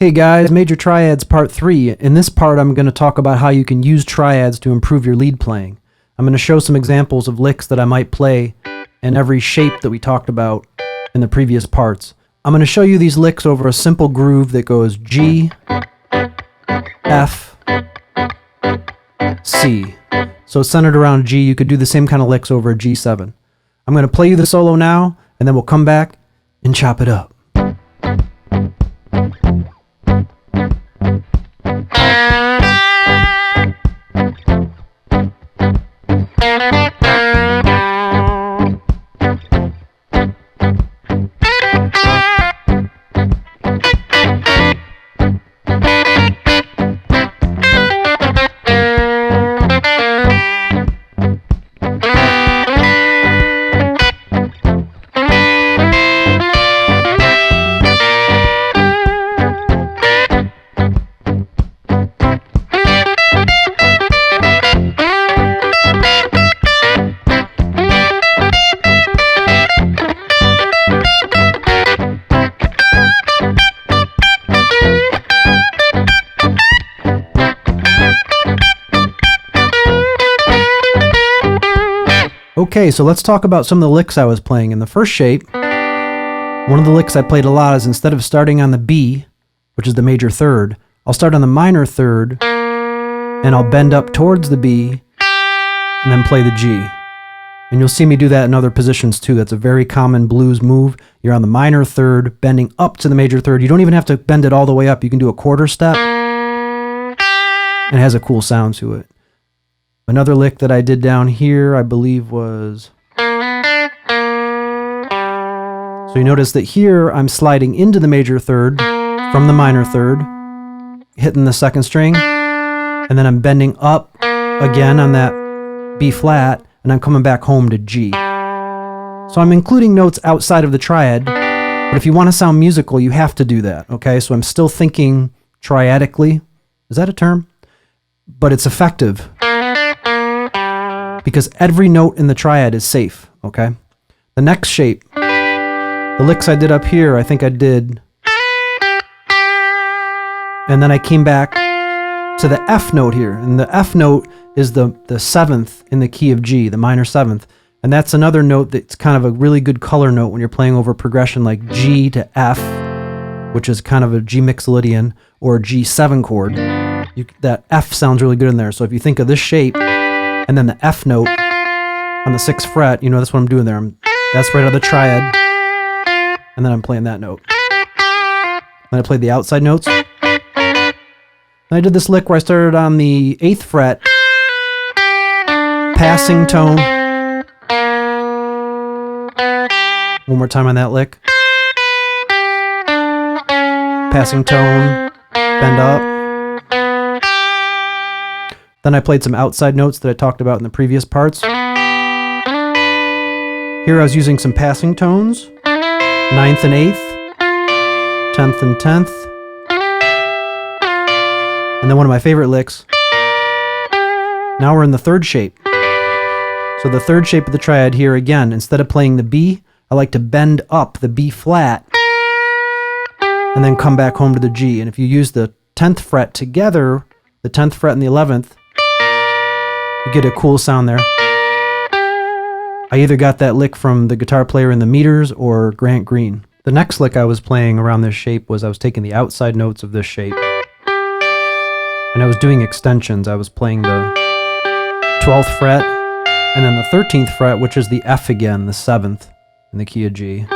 Hey guys, Major Triads Part 3. In this part, I'm going to talk about how you can use triads to improve your lead playing. I'm going to show some examples of licks that I might play in every shape that we talked about in the previous parts. I'm going to show you these licks over a simple groove that goes G, F, C. So it's centered around G. You could do the same kind of licks over a G7. I'm going to play you the solo now, and then we'll come back and chop it up. Okay, so let's talk about some of the licks I was playing. In the first shape, one of the licks I played a lot is instead of starting on the B, which is the major third, I'll start on the minor third, and I'll bend up towards the B, and then play the G. And you'll see me do that in other positions too. That's a very common blues move. You're on the minor third, bending up to the major third. You don't even have to bend it all the way up. You can do a quarter step, and it has a cool sound to it. Another lick that I did down here, I believe was... So you notice that here I'm sliding into the major third from the minor third, hitting the second string, and then I'm bending up again on that B flat, and I'm coming back home to G. So I'm including notes outside of the triad, but if you want to sound musical, you have to do that, okay? So I'm still thinking triadically. Is that a term? But it's effective, because every note in the triad is safe, okay? The next shape, the licks I did up here, I think I did, and then I came back to the F note here, and the F note is the seventh in the key of G, the minor seventh, and that's another note that's kind of a really good color note when you're playing over progression like G to F, which is kind of a G mixolydian, or a G7 chord. That F sounds really good in there, so if you think of this shape, and then the F note on the 6th fret, you know that's what I'm doing there. That's right out of the triad, and then I'm playing that note. Then I played the outside notes. Then I did this lick where I started on the 8th fret, passing tone. One more time on that lick. Passing tone, bend up. Then I played some outside notes that I talked about in the previous parts. Here I was using some passing tones, 9th and 8th, 10th and 10th, and then one of my favorite licks. Now we're in the third shape. So the third shape of the triad here, again, instead of playing the B, I like to bend up the B flat and then come back home to the G. And if you use the 10th fret together, the 10th fret and the 11th, you get a cool sound there. I either got that lick from the guitar player in the Meters or Grant Green. The next lick I was playing around this shape was I was taking the outside notes of this shape, and I was doing extensions. I was playing the 12th fret, and then the 13th fret, which is the F again, the 7th in the key of G.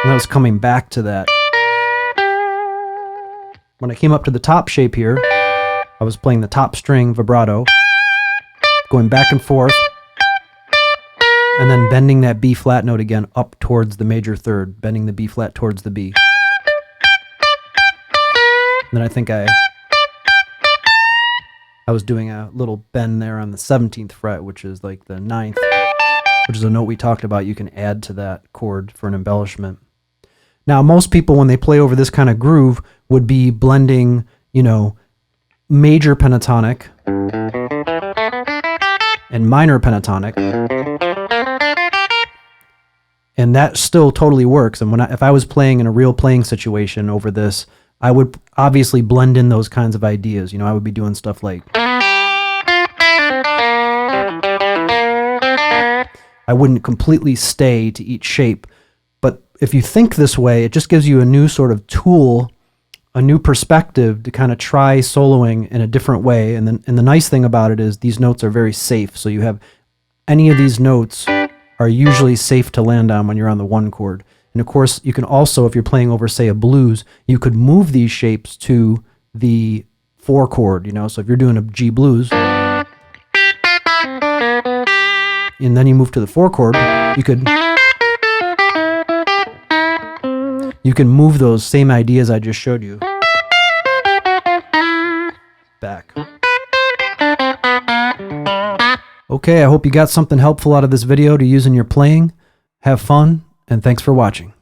And I was coming back to that. When I came up to the top shape here, I was playing the top string vibrato, going back and forth, and then bending that B flat note again up towards the major third, bending the B flat towards the B. And then I think I was doing a little bend there on the 17th fret, which is like the 9th, which is a note we talked about. You can add to that chord for an embellishment. Now, most people, when they play over this kind of groove, would be blending, you know, major pentatonic and minor pentatonic. And that still totally works. And if I was playing in a real playing situation over this, I would obviously blend in those kinds of ideas. You know, I would be doing stuff like, I wouldn't completely stay to each shape. But if you think this way, it just gives you a new sort of tool, a new perspective to kind of try soloing in a different way. And the nice thing about it is these notes are very safe. So you have any of these notes are usually safe to land on when you're on the 1 chord. And of course, you can also, if you're playing over, say, a blues, you could move these shapes to the 4 chord, you know. So if you're doing a G blues, and then you move to the 4 chord, you can move those same ideas I just showed you back. Okay, I hope you got something helpful out of this video to use in your playing. Have fun, and thanks for watching.